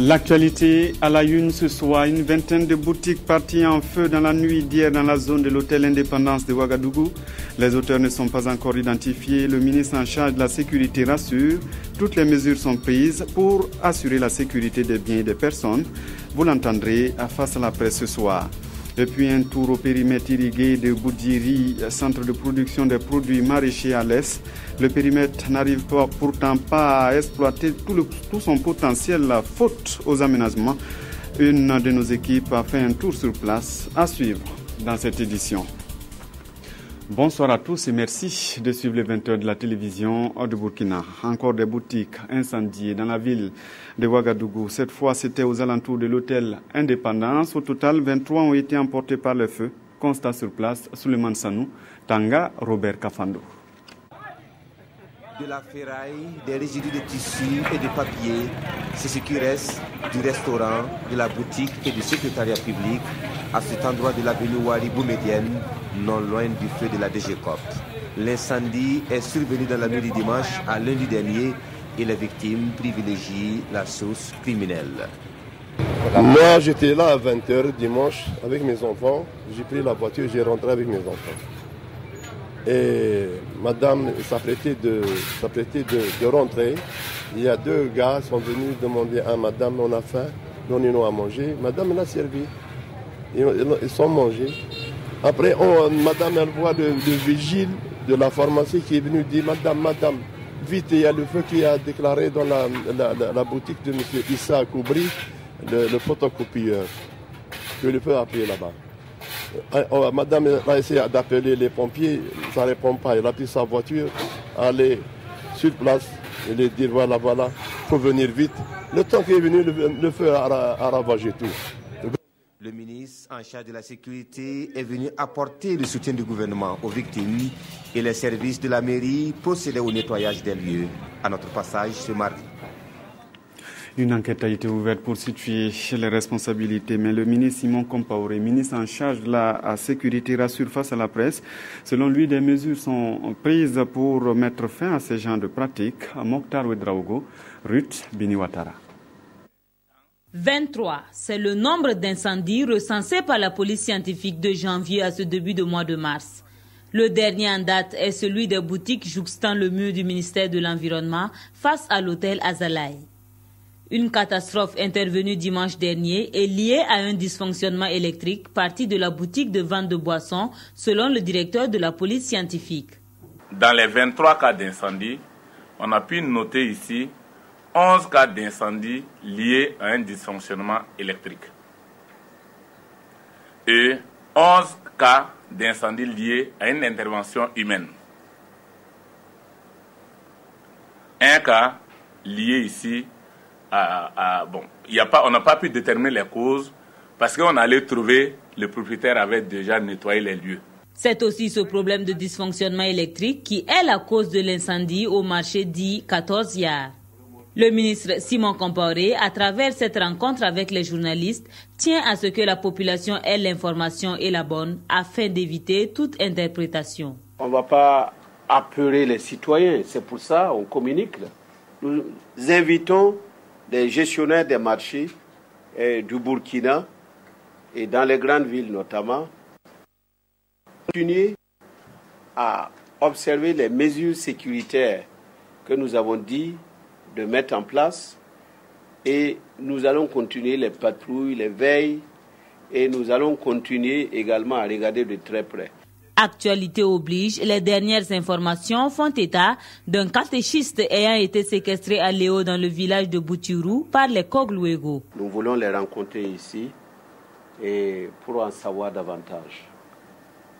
L'actualité à la une ce soir, une vingtaine de boutiques parties en feu dans la nuit d'hier dans la zone de l'hôtel Indépendance de Ouagadougou. Les auteurs ne sont pas encore identifiés. Le ministre en charge de la sécurité rassure. Toutes les mesures sont prises pour assurer la sécurité des biens et des personnes. Vous l'entendrez face à la presse ce soir. Et puis un tour au périmètre irrigué de Boudjiri, centre de production des produits maraîchers à l'Est. Le périmètre n'arrive pourtant pas à exploiter tout son potentiel faute aux aménagements. Une de nos équipes a fait un tour sur place à suivre dans cette édition. Bonsoir à tous et merci de suivre les 20h de la télévision de Burkina. Encore des boutiques incendiées dans la ville de Ouagadougou. Cette fois, c'était aux alentours de l'hôtel Indépendance. Au total, 23 ont été emportés par le feu. Constat sur place, Souleymane Sanou, Tanga, Robert Kafando. De la ferraille, des résidus de tissus et de papier, c'est ce qui reste du restaurant, de la boutique et du secrétariat public à cet endroit de l'avenue Ouaribou Médienne, non loin du feu de la DGCOP. L'incendie est survenu dans la nuit du dimanche à lundi dernier et les victimes privilégient la source criminelle. Moi, j'étais là à 20h dimanche avec mes enfants. J'ai pris la voiture, j'ai rentré avec mes enfants. Et madame s'apprêtait de rentrer. Il y a deux gars qui sont venus demander à madame, on a faim, donnez-nous à manger. Madame l'a servi. Ils sont mangés. Après, madame, elle voit le vigile de la pharmacie qui est venu dire, madame, vite, il y a le feu qui a déclaré dans la boutique de M. Issa Koubri, le photocopieur, que le feu a pris là-bas. Madame a essayé d'appeler les pompiers, ça ne répond pas. Elle a pris sa voiture, aller sur place, et lui dire voilà, il faut venir vite. Le temps qu'il est venu, le feu a ravagé tout. Le ministre en charge de la sécurité est venu apporter le soutien du gouvernement aux victimes et les services de la mairie procédaient au nettoyage des lieux. À notre passage ce mardi. Une enquête a été ouverte pour situer les responsabilités, mais le ministre Simon Compaoré, ministre en charge de la sécurité, rassure face à la presse. Selon lui, des mesures sont prises pour mettre fin à ces genres de pratiques. Mokhtar Ouedraogo, Ruth Biniwatara. 23, c'est le nombre d'incendies recensés par la police scientifique de janvier à ce début de mois de mars. Le dernier en date est celui des boutiques jouxtant le mur du ministère de l'Environnement face à l'hôtel Azalaï. Une catastrophe intervenue dimanche dernier est liée à un dysfonctionnement électrique parti de la boutique de vente de boissons, selon le directeur de la police scientifique. Dans les 23 cas d'incendie, on a pu noter ici 11 cas d'incendie liés à un dysfonctionnement électrique et 11 cas d'incendie liés à une intervention humaine. Un cas lié ici on n'a pas pu déterminer les causes parce qu'on allait trouver le propriétaire avait déjà nettoyé les lieux. C'est aussi ce problème de dysfonctionnement électrique qui est la cause de l'incendie au marché dit 14 Yard. Le ministre Simon Compaoré, à travers cette rencontre avec les journalistes, tient à ce que la population ait l'information et la bonne afin d'éviter toute interprétation. On ne va pas apeurer les citoyens, c'est pour ça qu'on communique. Nous invitons des gestionnaires des marchés du Burkina et dans les grandes villes notamment, continuer à observer les mesures sécuritaires que nous avons dit de mettre en place et nous allons continuer les patrouilles, les veilles et nous allons continuer également à regarder de très près. Actualité oblige, les dernières informations font état d'un catéchiste ayant été séquestré à Léo dans le village de Boutiroux par les Kogluego. Nous voulons les rencontrer ici et pour en savoir davantage.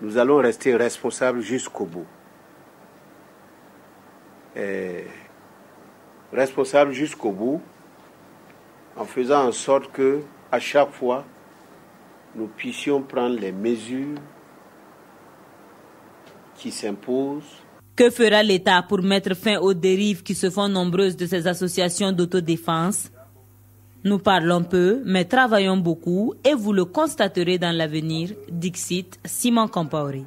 Nous allons rester responsables jusqu'au bout. Responsables jusqu'au bout en faisant en sorte que à chaque fois nous puissions prendre les mesures qui s'imposent. Que fera l'État pour mettre fin aux dérives qui se font nombreuses de ces associations d'autodéfense? Nous parlons peu, mais travaillons beaucoup et vous le constaterez dans l'avenir, dixit Simon Compaoré.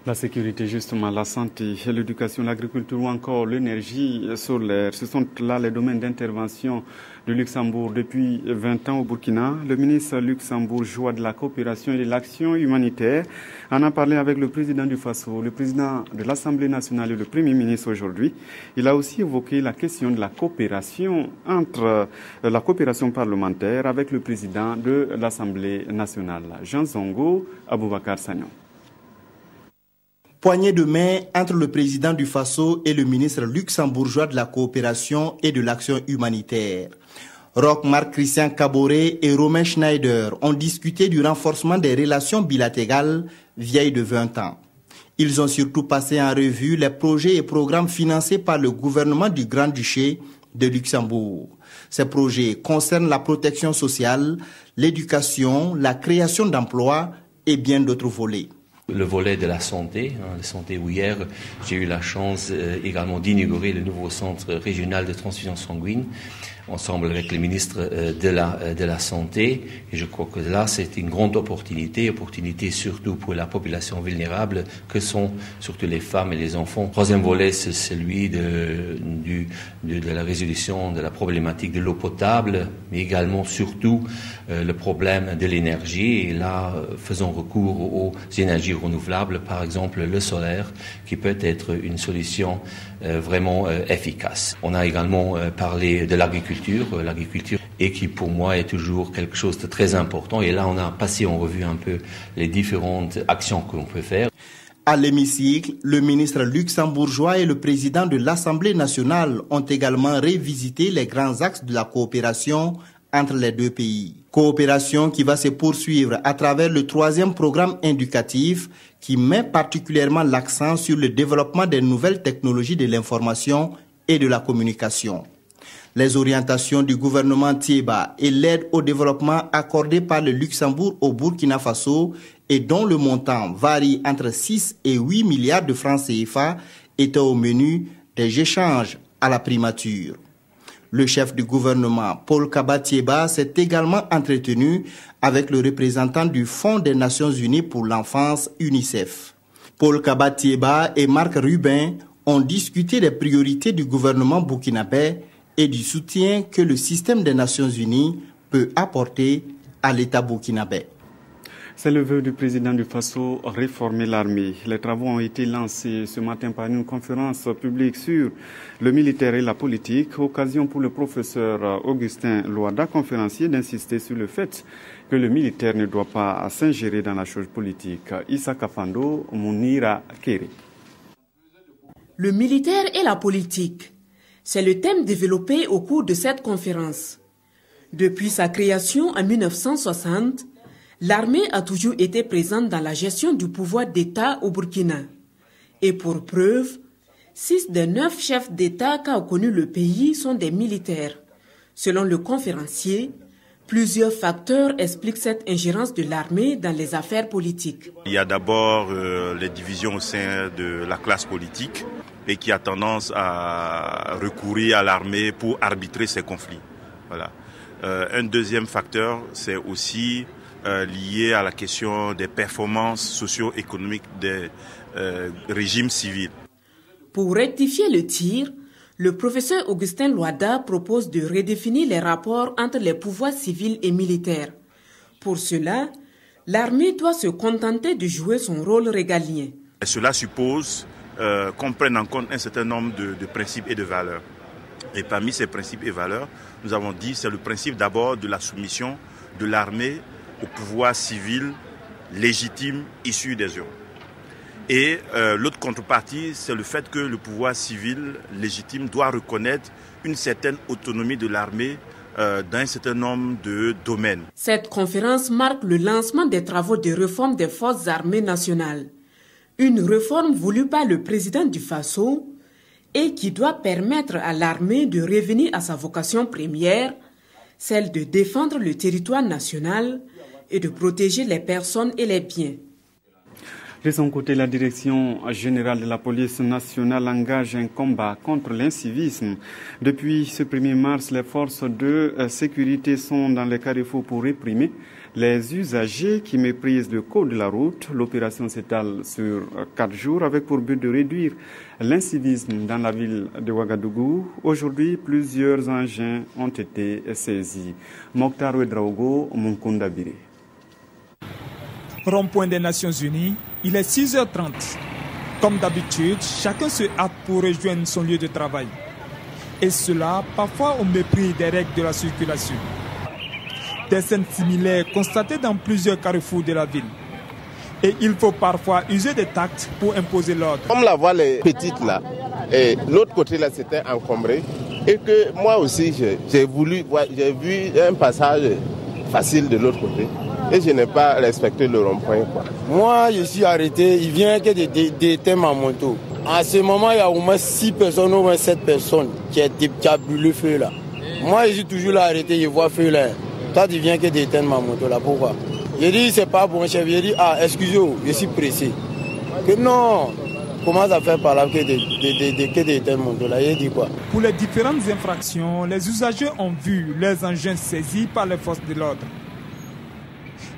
La sécurité, justement, la santé, l'éducation, l'agriculture ou encore l'énergie solaire, ce sont là les domaines d'intervention du Luxembourg depuis 20 ans au Burkina. Le ministre luxembourgeois de la coopération et de l'action humanitaire en a parlé avec le président du Faso, le président de l'Assemblée nationale et le Premier ministre aujourd'hui. Il a aussi évoqué la question de la coopération entre la coopération parlementaire avec le président de l'Assemblée nationale, Jean Zongo Aboubakar Sagnon. Poignée de main entre le président du Faso et le ministre luxembourgeois de la coopération et de l'action humanitaire. Roch-Marc Christian Caboret et Romain Schneider ont discuté du renforcement des relations bilatérales vieilles de 20 ans. Ils ont surtout passé en revue les projets et programmes financés par le gouvernement du Grand-Duché de Luxembourg. Ces projets concernent la protection sociale, l'éducation, la création d'emplois et bien d'autres volets. Le volet de la santé, où hier j'ai eu la chance également d'inaugurer le nouveau centre régional de transfusion sanguine, ensemble avec les ministres de la Santé. Et je crois que là, c'est une grande opportunité surtout pour la population vulnérable, que sont surtout les femmes et les enfants. Troisième volet, c'est celui de la résolution de la problématique de l'eau potable, mais également surtout le problème de l'énergie. Et là, faisons recours aux énergies renouvelables, par exemple le solaire, qui peut être une solution vraiment efficace. On a également parlé de l'agriculture, et qui pour moi est toujours quelque chose de très important. Et là, on a passé en revue un peu les différentes actions qu'on peut faire. À l'hémicycle, le ministre luxembourgeois et le président de l'Assemblée nationale ont également révisité les grands axes de la coopération entre les deux pays. Coopération qui va se poursuivre à travers le 3e programme éducatif qui met particulièrement l'accent sur le développement des nouvelles technologies de l'information et de la communication. Les orientations du gouvernement Thiéba et l'aide au développement accordée par le Luxembourg au Burkina Faso et dont le montant varie entre 6 et 8 milliards de francs CFA étaient au menu des échanges à la primature. Le chef du gouvernement, Paul Kaba Thiéba, s'est également entretenu avec le représentant du Fonds des Nations Unies pour l'enfance, UNICEF. Paul Kaba Thiéba et Marc Rubin ont discuté des priorités du gouvernement burkinabé et du soutien que le système des Nations Unies peut apporter à l'État burkinabé. C'est le vœu du président du Faso, réformer l'armée. Les travaux ont été lancés ce matin par une conférence publique sur le militaire et la politique, occasion pour le professeur Augustin Loada, conférencier, d'insister sur le fait que le militaire ne doit pas s'ingérer dans la chose politique. Issa Kafando, Mounira Kéré. Le militaire et la politique. C'est le thème développé au cours de cette conférence. Depuis sa création en 1960, l'armée a toujours été présente dans la gestion du pouvoir d'État au Burkina. Et pour preuve, 6 des 9 chefs d'État qu'a connu le pays sont des militaires. Selon le conférencier, plusieurs facteurs expliquent cette ingérence de l'armée dans les affaires politiques. Il y a d'abord les divisions au sein de la classe politique et qui a tendance à recourir à l'armée pour arbitrer ces conflits. Voilà. Un deuxième facteur, c'est aussi lié à la question des performances socio-économiques des régimes civils. Pour rectifier le tir, le professeur Augustin Loada propose de redéfinir les rapports entre les pouvoirs civils et militaires. Pour cela, l'armée doit se contenter de jouer son rôle régalien. Et cela suppose qu'on prenne en compte un certain nombre de principes et de valeurs. Et parmi ces principes et valeurs, nous avons dit c'est le principe d'abord de la soumission de l'armée au pouvoir civil légitime issu des urnes. Et l'autre contrepartie, c'est le fait que le pouvoir civil légitime doit reconnaître une certaine autonomie de l'armée dans un certain nombre de domaines. Cette conférence marque le lancement des travaux de réforme des forces armées nationales. Une réforme voulue par le président du Faso et qui doit permettre à l'armée de revenir à sa vocation première, celle de défendre le territoire national et de protéger les personnes et les biens. De son côté, la direction générale de la police nationale engage un combat contre l'incivisme. Depuis ce 1er mars, les forces de sécurité sont dans les carrefours pour réprimer les usagers qui méprisent le code de la route. L'opération s'étale sur 4 jours avec pour but de réduire l'incivisme dans la ville de Ouagadougou. Aujourd'hui, plusieurs engins ont été saisis. Mokhtar Ouedraogo, Munkunda Bire. Rond-point des Nations Unies, il est 6h30. Comme d'habitude, chacun se hâte pour rejoindre son lieu de travail. Et cela, parfois au mépris des règles de la circulation. Des scènes similaires constatées dans plusieurs carrefours de la ville. Et il faut parfois user des tacts pour imposer l'ordre. Comme la voie est petite là, et l'autre côté là c'était encombré. Et que moi aussi j'ai vu un passage facile de l'autre côté. Et je n'ai pas respecté le rond-point. Moi, je suis arrêté, il vient que de ma moto. À ce moment, il y a au moins 6 personnes, au moins 7 personnes qui a bu le feu là. Moi, je suis toujours là arrêté, je vois feu là. Toi, tu viens que d'éteindre ma moto là, pourquoi? Je dis, c'est pas bon, chef. Je dis, excusez-moi, je suis pressé. Que non, comment ça fait par là que d'éteindre mon moto là? Je dis quoi? Pour les différentes infractions, les usagers ont vu leurs engins saisis par les forces de l'ordre.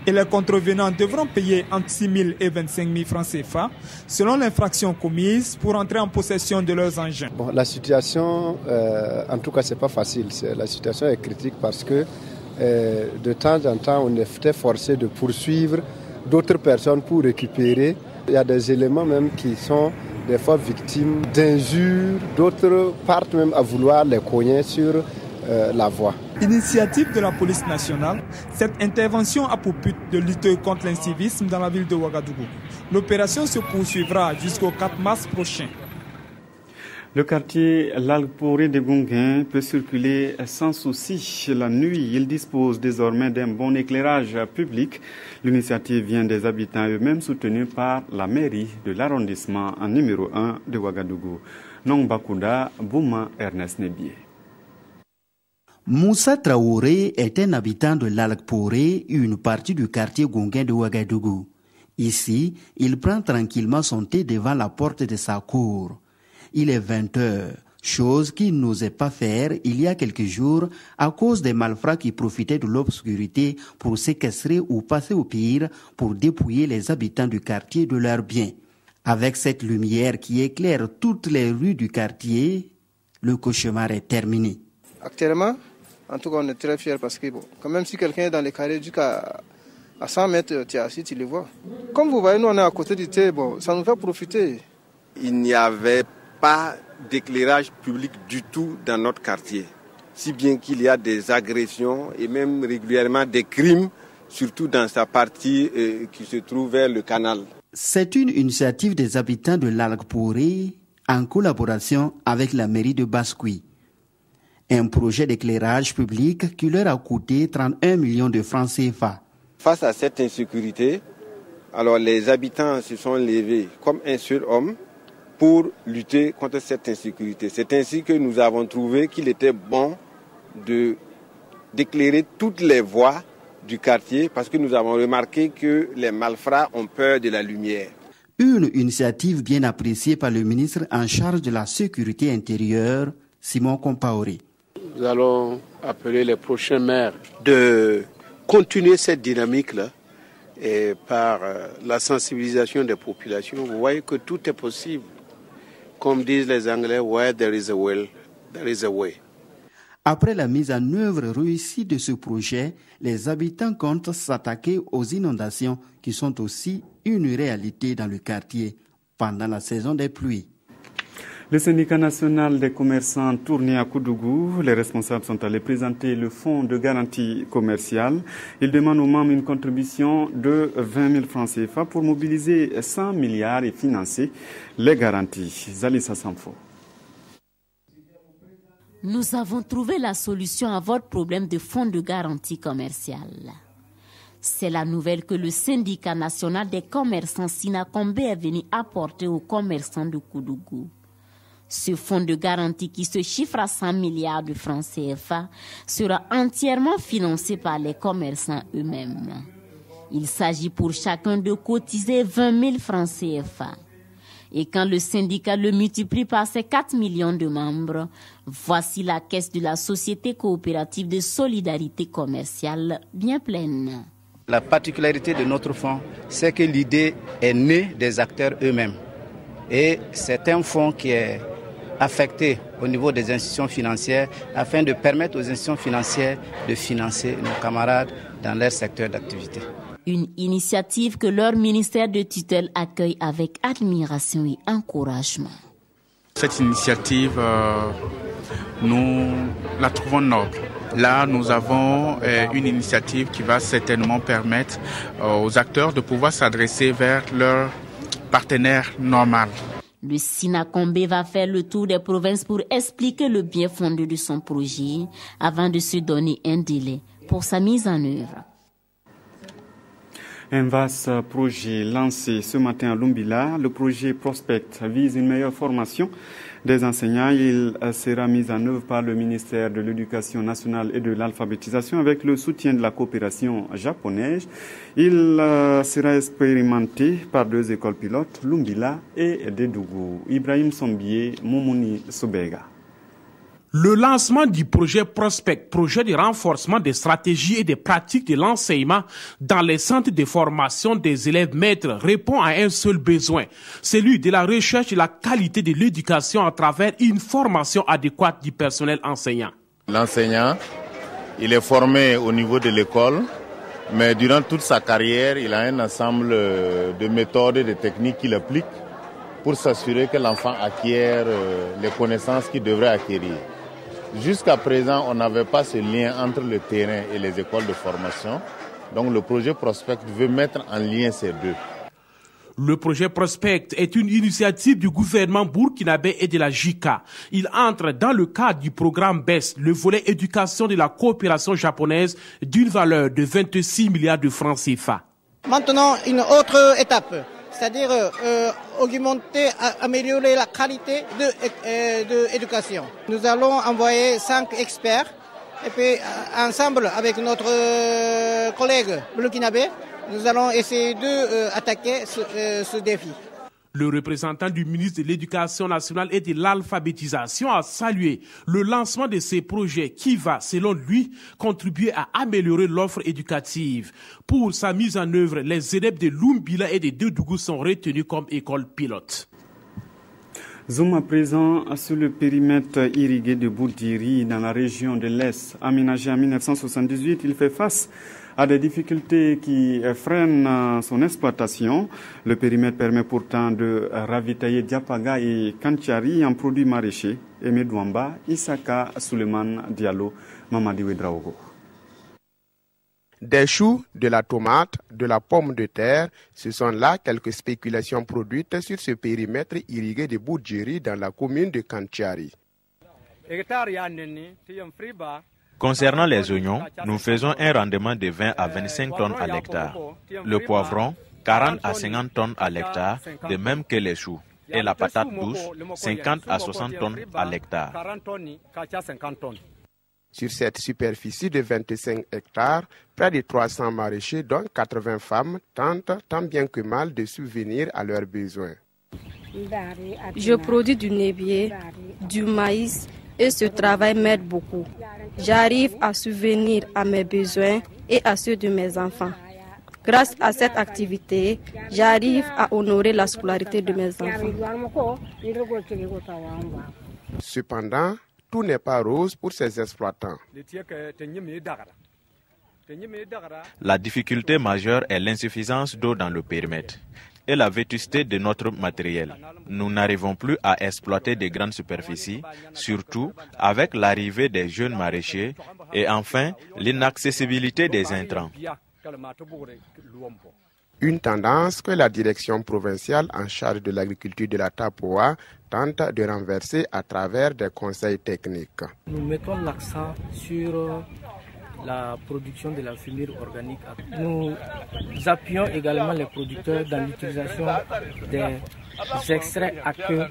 Et les contrevenants devront payer entre 6 000 et 25 000 francs CFA selon l'infraction commise pour entrer en possession de leurs engins. Bon, la situation, en tout cas, c'est pas facile. La situation est critique parce que de temps en temps, on était forcé de poursuivre d'autres personnes pour récupérer. Il y a des éléments même qui sont des fois victimes d'injures, d'autres partent même à vouloir les cogner sur la voie. Initiative de la police nationale, cette intervention a pour but de lutter contre l'incivisme dans la ville de Ouagadougou. L'opération se poursuivra jusqu'au 4 mars prochain. Le quartier Lalgporé de Gounguin peut circuler sans souci la nuit. Il dispose désormais d'un bon éclairage public. L'initiative vient des habitants eux-mêmes soutenus par la mairie de l'arrondissement en numéro 1 de Ouagadougou. Nong Bakouda, Bouma, Ernest Nebié. Moussa Traoré est un habitant de Lalgporé, une partie du quartier Gounguin de Ouagadougou. Ici, il prend tranquillement son thé devant la porte de sa cour. Il est 20h, chose qu'il n'osait pas faire il y a quelques jours à cause des malfrats qui profitaient de l'obscurité pour séquestrer ou passer au pire pour dépouiller les habitants du quartier de leurs biens. Avec cette lumière qui éclaire toutes les rues du quartier, le cauchemar est terminé. Actuellement, en tout cas, on est très fiers parce que quand même si quelqu'un est dans les carrés jusqu'à 100 mètres, tu es assis, tu le vois. Comme vous voyez, nous on est à côté du thé, ça nous fait profiter. Il n'y avait pas d'éclairage public du tout dans notre quartier. Si bien qu'il y a des agressions et même régulièrement des crimes, surtout dans sa partie qui se trouve vers le canal. C'est une initiative des habitants de Lalgporé en collaboration avec la mairie de Bascoui. Un projet d'éclairage public qui leur a coûté 31 millions de francs CFA. Face à cette insécurité, alors les habitants se sont levés comme un seul homme pour lutter contre cette insécurité. C'est ainsi que nous avons trouvé qu'il était bon d'éclairer toutes les voies du quartier parce que nous avons remarqué que les malfrats ont peur de la lumière. Une initiative bien appréciée par le ministre en charge de la sécurité intérieure, Simon Compaoré. Nous allons appeler les prochains maires de continuer cette dynamique-là et par la sensibilisation des populations. Vous voyez que tout est possible. Comme disent les Anglais, where there is a will, there is a way. Après la mise en œuvre réussie de ce projet, les habitants comptent s'attaquer aux inondations qui sont aussi une réalité dans le quartier pendant la saison des pluies. Le syndicat national des commerçants tourné à Koudougou, les responsables sont allés présenter le fonds de garantie commerciale. Ils demandent aux membres une contribution de 20 000 francs CFA pour mobiliser 100 milliards et financer les garanties. Zalissa Sanfo. Nous avons trouvé la solution à votre problème de fonds de garantie commerciale. C'est la nouvelle que le syndicat national des commerçants Sinakombe est venu apporter aux commerçants de Koudougou. Ce fonds de garantie qui se chiffre à 100 milliards de francs CFA sera entièrement financé par les commerçants eux-mêmes. Il s'agit pour chacun de cotiser 20 000 francs CFA. Et quand le syndicat le multiplie par ses 4 millions de membres, voici la caisse de la Société coopérative de solidarité commerciale bien pleine. La particularité de notre fonds, c'est que l'idée est née des acteurs eux-mêmes. Et c'est un fonds qui est affecté au niveau des institutions financières afin de permettre aux institutions financières de financer nos camarades dans leur secteur d'activité. Une initiative que leur ministère de tutelle accueille avec admiration et encouragement. Cette initiative, nous la trouvons noble. Là, nous avons une initiative qui va certainement permettre aux acteurs de pouvoir s'adresser vers leur partenaire normal. Le Sinakombe va faire le tour des provinces pour expliquer le bien fondé de son projet avant de se donner un délai pour sa mise en œuvre. Un vaste projet lancé ce matin à Lumbila. Le projet Prospect vise une meilleure formation des enseignants. Il sera mis en œuvre par le ministère de l'Éducation nationale et de l'alphabétisation avec le soutien de la coopération japonaise. Il sera expérimenté par 2 écoles pilotes, Lumbila et Dedougou. Ibrahim Sombié, Moumouni Sobega. Le lancement du projet Prospect, projet de renforcement des stratégies et des pratiques de l'enseignement dans les centres de formation des élèves maîtres, répond à un seul besoin, celui de la recherche de la qualité de l'éducation à travers une formation adéquate du personnel enseignant. L'enseignant, il est formé au niveau de l'école, mais durant toute sa carrière, il a un ensemble de méthodes et de techniques qu'il applique pour s'assurer que l'enfant acquiert les connaissances qu'il devrait acquérir. Jusqu'à présent, on n'avait pas ce lien entre le terrain et les écoles de formation. Donc le projet Prospect veut mettre en lien ces deux. Le projet Prospect est une initiative du gouvernement burkinabé et de la JICA. Il entre dans le cadre du programme BES, le volet éducation de la coopération japonaise d'une valeur de 26 milliards de francs CFA. Maintenant, une autre étape, c'est-à-dire augmenter, améliorer la qualité de l'éducation. Nous allons envoyer 5 experts et puis ensemble avec notre collègue burkinabé, nous allons essayer d'attaquer ce défi. Le représentant du ministre de l'Éducation nationale et de l'alphabétisation a salué le lancement de ces projets qui va, selon lui, contribuer à améliorer l'offre éducative. Pour sa mise en œuvre, les élèves de Lumbila et de Dedougou sont retenus comme école pilote. Zoom à présent sur le périmètre irrigué de Boudiri dans la région de l'Est. Aménagé en 1978, il fait face à des difficultés qui freinent son exploitation. Le périmètre permet pourtant de ravitailler Diapaga et Kantiari en produits maraîchers. Aimé Douamba, Isaka, Suleiman Diallo, Mamadi Wedraogo. Des choux, de la tomate, de la pomme de terre, ce sont là quelques spéculations produites sur ce périmètre irrigué de Boudjiri dans la commune de Kantiari. Concernant les oignons, nous faisons un rendement de 20 à 25 tonnes à l'hectare. Le poivron, 40 à 50 tonnes à l'hectare, de même que les choux. Et la patate douce, 50 à 60 tonnes à l'hectare. Sur cette superficie de 25 hectares, près de 300 maraîchers, dont 80 femmes, tentent tant bien que mal de subvenir à leurs besoins. Je produis du nébier, du maïs et ce travail m'aide beaucoup. J'arrive à subvenir à mes besoins et à ceux de mes enfants. Grâce à cette activité, j'arrive à honorer la scolarité de mes enfants. Cependant, tout n'est pas rose pour ces exploitants. La difficulté majeure est l'insuffisance d'eau dans le périmètre et la vétusté de notre matériel. Nous n'arrivons plus à exploiter de grandes superficies, surtout avec l'arrivée des jeunes maraîchers et enfin l'inaccessibilité des intrants. Une tendance que la direction provinciale en charge de l'agriculture de la Tapoa tente de renverser à travers des conseils techniques. Nous mettons l'accent sur la production de la fumure organique. Nous appuyons également les producteurs dans l'utilisation des extraits à queue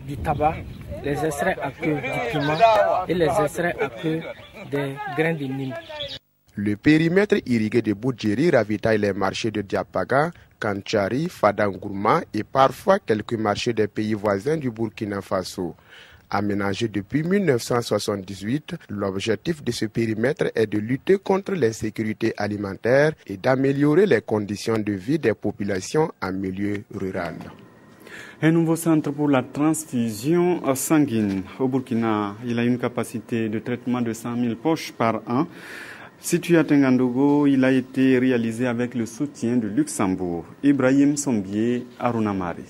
du tabac, les extraits à queue du piment et les extraits à queue des grains de Nîmes. Le périmètre irrigué de Boudjeri ravitaille les marchés de Diapaga, Kantchari, Fadangourma et parfois quelques marchés des pays voisins du Burkina Faso. Aménagé depuis 1978, l'objectif de ce périmètre est de lutter contre l'insécurité alimentaire et d'améliorer les conditions de vie des populations en milieu rural. Un nouveau centre pour la transfusion sanguine. Au Burkina, il a une capacité de traitement de 100 000 poches par an. Situé à Tengandogo, il a été réalisé avec le soutien de Luxembourg. Ibrahim Sombier, Arunamari.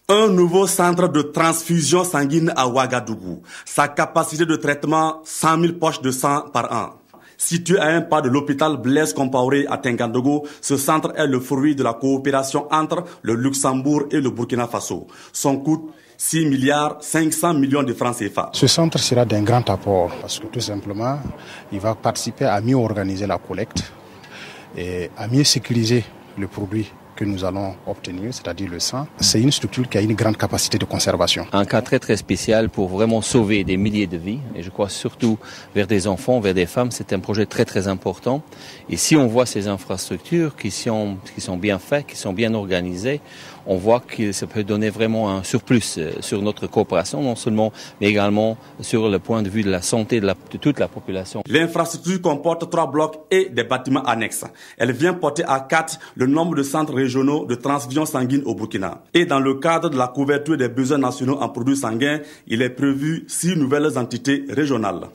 Un nouveau centre de transfusion sanguine à Ouagadougou. Sa capacité de traitement, 100 000 poches de sang par an. Situé à un pas de l'hôpital Blaise Compaoré à Tengandogo, ce centre est le fruit de la coopération entre le Luxembourg et le Burkina Faso. Son coût, 6 milliards 500 millions de francs CFA. Ce centre sera d'un grand apport parce que tout simplement, il va participer à mieux organiser la collecte et à mieux sécuriser le produit que nous allons obtenir, c'est-à-dire le sang. C'est une structure qui a une grande capacité de conservation. Un cas très très spécial pour vraiment sauver des milliers de vies, et je crois surtout vers des enfants, vers des femmes, c'est un projet très très important. Et si on voit ces infrastructures qui sont bien faites, qui sont bien organisées, on voit que ça peut donner vraiment un surplus sur notre coopération, non seulement, mais également sur le point de vue de la santé de toute la population. L'infrastructure comporte 3 blocs et des bâtiments annexes. Elle vient porter à 4 le nombre de centres régionaux de transfusion sanguine au Burkina. Et dans le cadre de la couverture des besoins nationaux en produits sanguins, il est prévu 6 nouvelles entités régionales.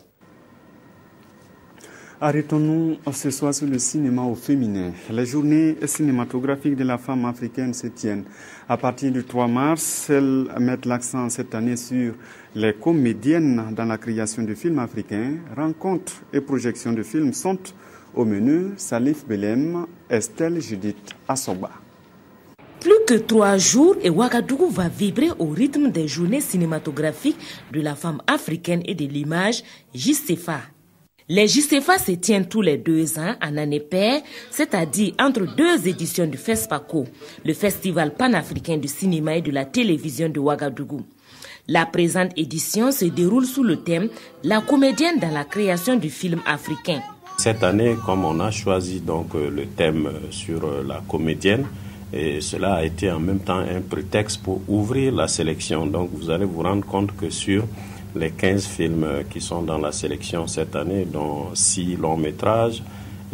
Arrêtons-nous ce soir sur le cinéma au féminin. Les journées cinématographiques de la femme africaine se tiennent. À partir du 3 mars, elles mettent l'accent cette année sur les comédiennes dans la création de films africains. Rencontres et projections de films sont au menu. Salif Belem, Estelle Judith Assoba. Plus que 3 jours et Ouagadougou va vibrer au rythme des journées cinématographiques de la femme africaine et de l'image, JCFA. Les JCFA se tiennent tous les 2 ans en année paire, c'est-à-dire entre 2 éditions du FESPACO, le Festival panafricain du cinéma et de la télévision de Ouagadougou. La présente édition se déroule sous le thème « La comédienne dans la création du film africain ». Cette année, comme on a choisi donc le thème sur la comédienne, et cela a été en même temps un prétexte pour ouvrir la sélection. Donc vous allez vous rendre compte que sur les 15 films qui sont dans la sélection cette année, dont 6 longs métrages,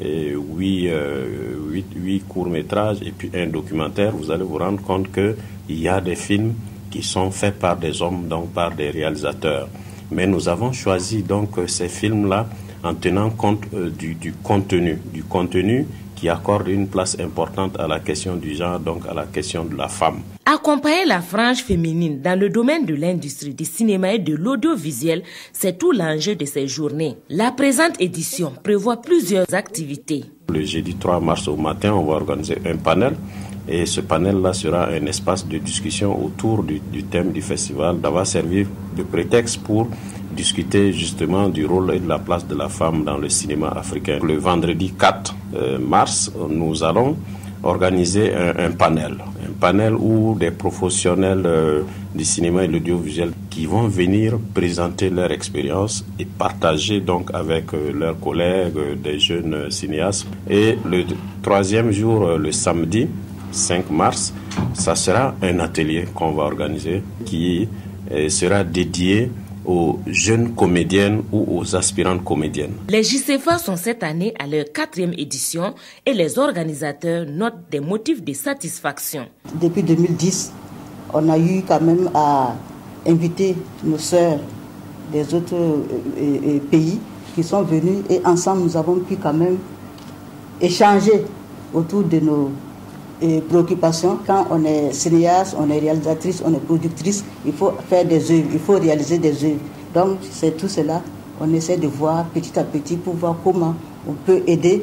et 8 courts métrages et puis un documentaire, vous allez vous rendre compte qu'il y a des films qui sont faits par des hommes, donc par des réalisateurs. Mais nous avons choisi donc ces films-là en tenant compte du contenu qui accorde une place importante à la question du genre, donc à la question de la femme. Accompagner la frange féminine dans le domaine de l'industrie du cinéma et de l'audiovisuel, c'est tout l'enjeu de ces journées. La présente édition prévoit plusieurs activités. Le jeudi 3 mars au matin, on va organiser un panel. Et ce panel-là sera un espace de discussion autour du thème du festival, d'avoir servi de prétexte pour discuter justement du rôle et de la place de la femme dans le cinéma africain. Le vendredi 4 mars, nous allons organiser un panel où des professionnels du cinéma et de l'audiovisuel qui vont venir présenter leur expérience et partager donc avec leurs collègues, des jeunes cinéastes. Et le 3e jour, le samedi 5 mars, ça sera un atelier qu'on va organiser qui sera dédié aux jeunes comédiennes ou aux aspirantes comédiennes. Les JCFA sont cette année à leur 4e édition et les organisateurs notent des motifs de satisfaction. Depuis 2010, on a eu quand même à inviter nos sœurs des autres pays qui sont venues et ensemble nous avons pu quand même échanger autour de nos préoccupations. Quand on est cinéaste, on est réalisatrice, on est productrice, il faut faire des œuvres, il faut réaliser des œuvres. Donc c'est tout cela, on essaie de voir petit à petit pour voir comment on peut aider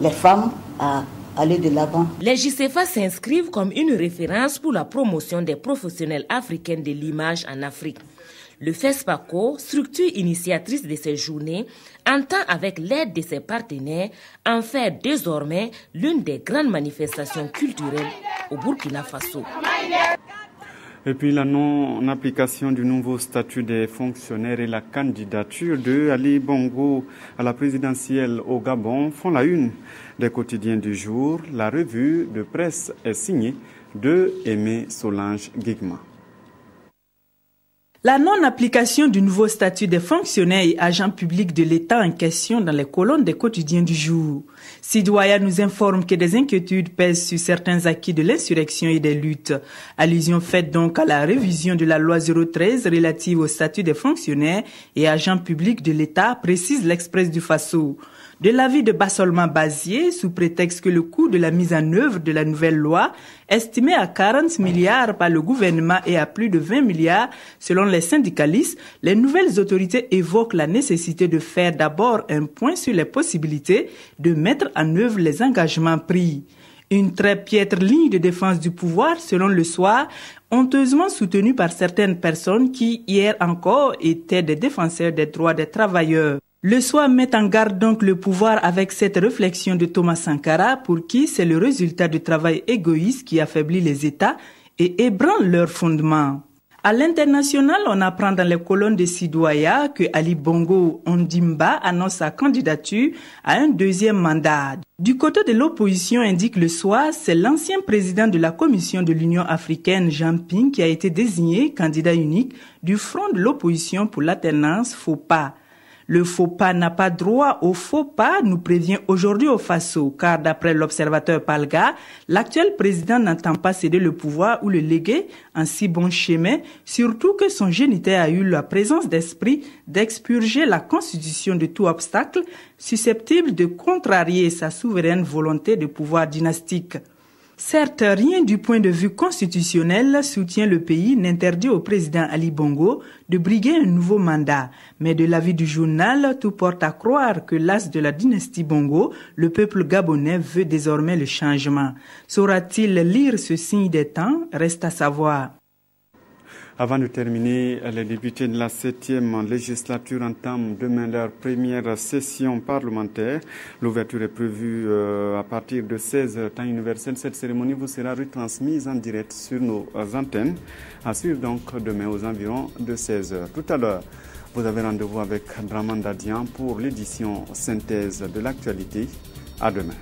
les femmes à aller de l'avant. Les JCFA s'inscrivent comme une référence pour la promotion des professionnels africains de l'image en Afrique. Le FESPACO, structure initiatrice de ces journées, entend avec l'aide de ses partenaires en faire désormais l'une des grandes manifestations culturelles au Burkina Faso. Et puis la non-application du nouveau statut des fonctionnaires et la candidature de Ali Bongo à la présidentielle au Gabon font la une des quotidiens du jour. La revue de presse est signée de Aimé Solange Guigma. La non-application du nouveau statut des fonctionnaires et agents publics de l'État en question dans les colonnes des quotidiens du jour. Sidouaya nous informe que des inquiétudes pèsent sur certains acquis de l'insurrection et des luttes. Allusion faite donc à la révision de la loi 013 relative au statut des fonctionnaires et agents publics de l'État, précise l'Express du Faso. De l'avis de Bassolman Bazier, sous prétexte que le coût de la mise en œuvre de la nouvelle loi, estimé à 40 milliards par le gouvernement et à plus de 20 milliards selon les syndicalistes, les nouvelles autorités évoquent la nécessité de faire d'abord un point sur les possibilités de mettre en œuvre les engagements pris. Une très piètre ligne de défense du pouvoir, selon Le Soir, honteusement soutenue par certaines personnes qui, hier encore, étaient des défenseurs des droits des travailleurs. Le Soir met en garde donc le pouvoir avec cette réflexion de Thomas Sankara pour qui c'est le résultat du travail égoïste qui affaiblit les États et ébranle leurs fondements. À l'international, on apprend dans les colonnes de Sidouaya que Ali Bongo Ondimba annonce sa candidature à un deuxième mandat. Du côté de l'opposition, indique Le Soir, c'est l'ancien président de la Commission de l'Union africaine, Jean Ping, qui a été désigné candidat unique du front de l'opposition pour l'alternance FOPA. Le faux pas n'a pas droit au faux pas, nous prévient aujourd'hui au Faso, car d'après l'observateur Palga, l'actuel président n'entend pas céder le pouvoir ou le léguer en si bon chemin, surtout que son géniteur a eu la présence d'esprit d'expurger la constitution de tout obstacle susceptible de contrarier sa souveraine volonté de pouvoir dynastique. Certes, rien du point de vue constitutionnel, soutient le pays, n'interdit au président Ali Bongo de briguer un nouveau mandat. Mais de l'avis du journal, tout porte à croire que l'as de la dynastie Bongo, le peuple gabonais, veut désormais le changement. Saura-t-il lire ce signe des temps? Reste à savoir. Avant de terminer, les députés de la 7e législature entament demain leur première session parlementaire. L'ouverture est prévue à partir de 16h temps universel. Cette cérémonie vous sera retransmise en direct sur nos antennes. À suivre donc demain aux environs de 16h. Tout à l'heure, vous avez rendez-vous avec Draman Dadian pour l'édition synthèse de l'actualité. À demain.